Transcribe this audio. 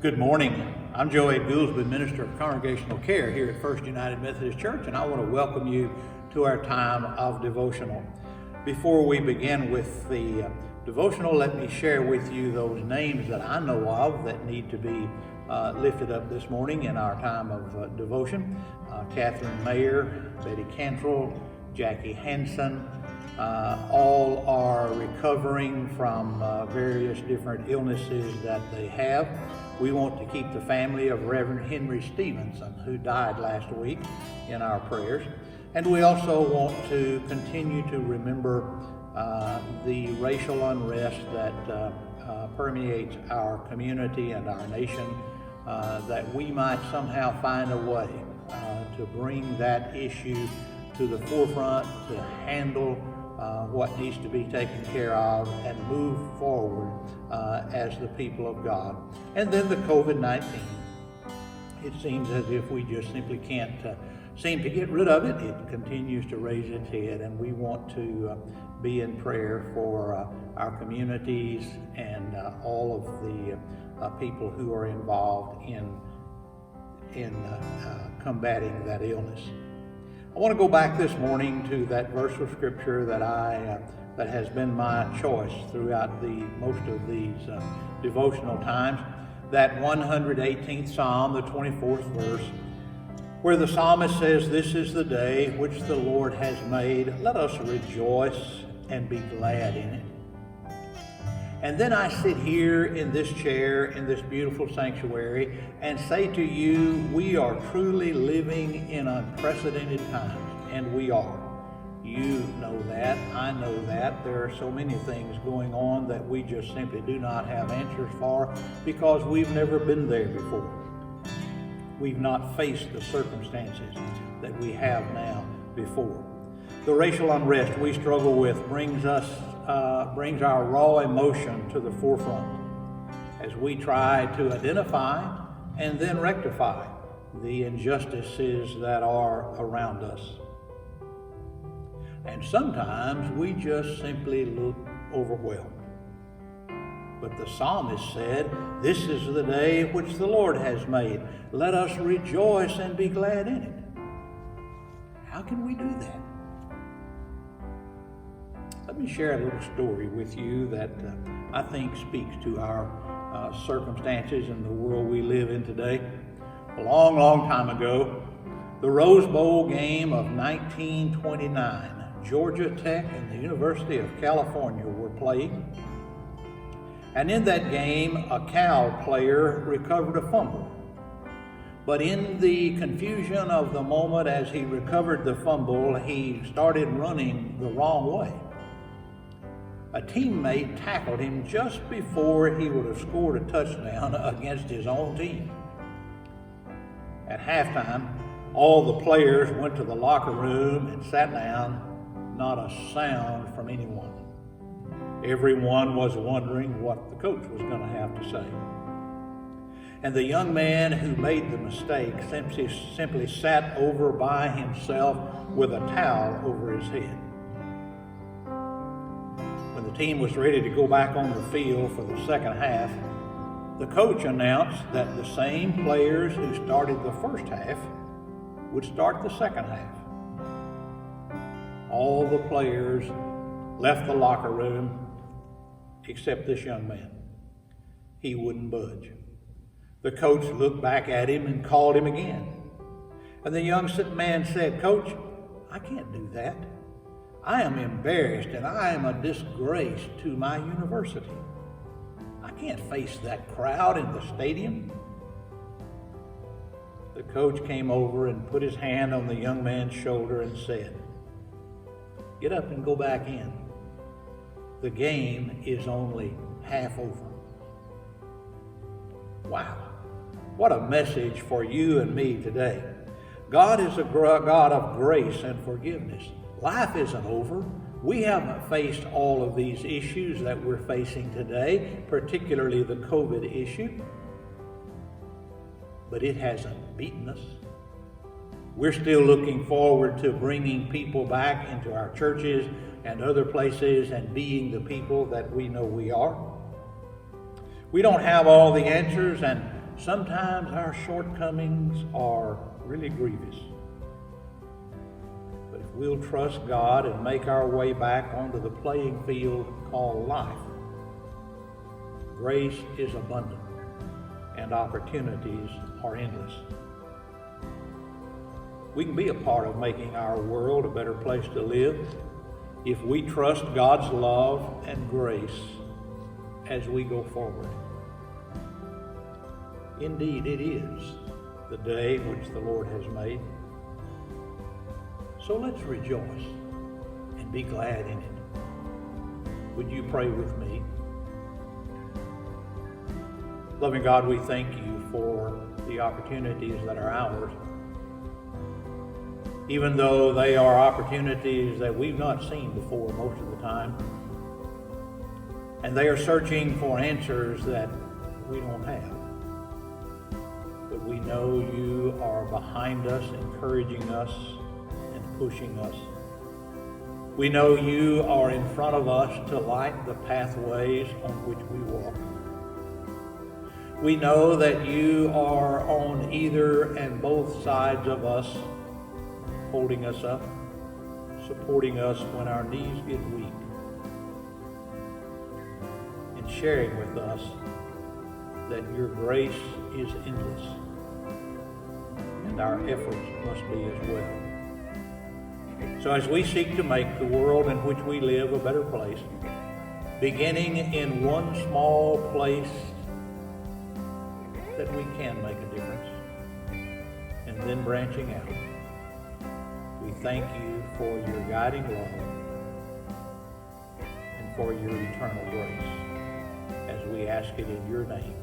Good morning. I'm JoeEd, Minister of Congregational Care here at First United Methodist Church, and I want to welcome you to our time of devotional. Before we begin with the devotional, let me share with you those names that I know of that need to be lifted up this morning in our time of devotion. Catherine Mayer, Betty Cantrell, Jackie Hanson, all are recovering from various different illnesses that they have. We want to keep the family of Reverend Henry Stevenson, who died last week, in our prayers. And we also want to continue to remember the racial unrest that permeates our community and our nation, that we might somehow find a way to bring that issue to the forefront, to handle what needs to be taken care of and move forward as the people of God. And then the COVID-19. It seems as if we just simply can't seem to get rid of it. It continues to raise its head, and we want to be in prayer for our communities and all of the people who are involved in combating that illness. I want to go back this morning to that verse of scripture that has been my choice throughout most of these devotional times. That 118th Psalm, the 24th verse, where the psalmist says, "This is the day which the Lord has made. Let us rejoice and be glad in it." And then I sit here in this chair in this beautiful sanctuary and say to you, we are truly living in unprecedented times, and we are. You know that, I know that. There are so many things going on that we just simply do not have answers for because we've never been there before. We've not faced the circumstances that we have now before. The racial unrest we struggle with brings our raw emotion to the forefront as we try to identify and then rectify the injustices that are around us. And sometimes we just simply look overwhelmed. But the psalmist said, "This is the day which the Lord has made. Let us rejoice and be glad in it." How can we do that? Let me share a little story with you that I think speaks to our circumstances in the world we live in today. A long, long time ago, the Rose Bowl game of 1929, Georgia Tech and the University of California were playing. And in that game, a Cal player recovered a fumble. But in the confusion of the moment as he recovered the fumble, he started running the wrong way. A teammate tackled him just before he would have scored a touchdown against his own team. At halftime, all the players went to the locker room and sat down, not a sound from anyone. Everyone was wondering what the coach was going to have to say. And the young man who made the mistake simply sat over by himself with a towel over his head. When the team was ready to go back on the field for the second half, the coach announced that the same players who started the first half would start the second half. All the players left the locker room except this young man. He wouldn't budge. The coach looked back at him and called him again. And the young man said, "Coach, I can't do that. I am embarrassed and I am a disgrace to my university. I can't face that crowd in the stadium." The coach came over and put his hand on the young man's shoulder and said, "Get up and go back in. The game is only half over." Wow, what a message for you and me today. God is a God of grace and forgiveness. Life isn't over. We haven't faced all of these issues that we're facing today, particularly the COVID issue, but it hasn't beaten us. We're still looking forward to bringing people back into our churches and other places and being the people that we know we are. We don't have all the answers, and sometimes our shortcomings are really grievous. But if we'll trust God and make our way back onto the playing field called life, grace is abundant and opportunities are endless. We can be a part of making our world a better place to live if we trust God's love and grace as we go forward. Indeed, it is the day which the Lord has made. So let's rejoice and be glad in it. Would you pray with me? Loving God, we thank you for the opportunities that are ours, even though they are opportunities that we've not seen before most of the time. And they are searching for answers that we don't have. But we know you are behind us, encouraging us and pushing us. We know you are in front of us to light the pathways on which we walk. We know that you are on either and both sides of us, holding us up, supporting us when our knees get weak, and sharing with us that your grace is endless and our efforts must be as well. So as we seek to make the world in which we live a better place, beginning in one small place that we can make a difference, and then branching out, we thank you for your guiding love and for your eternal grace, as we ask it in your name.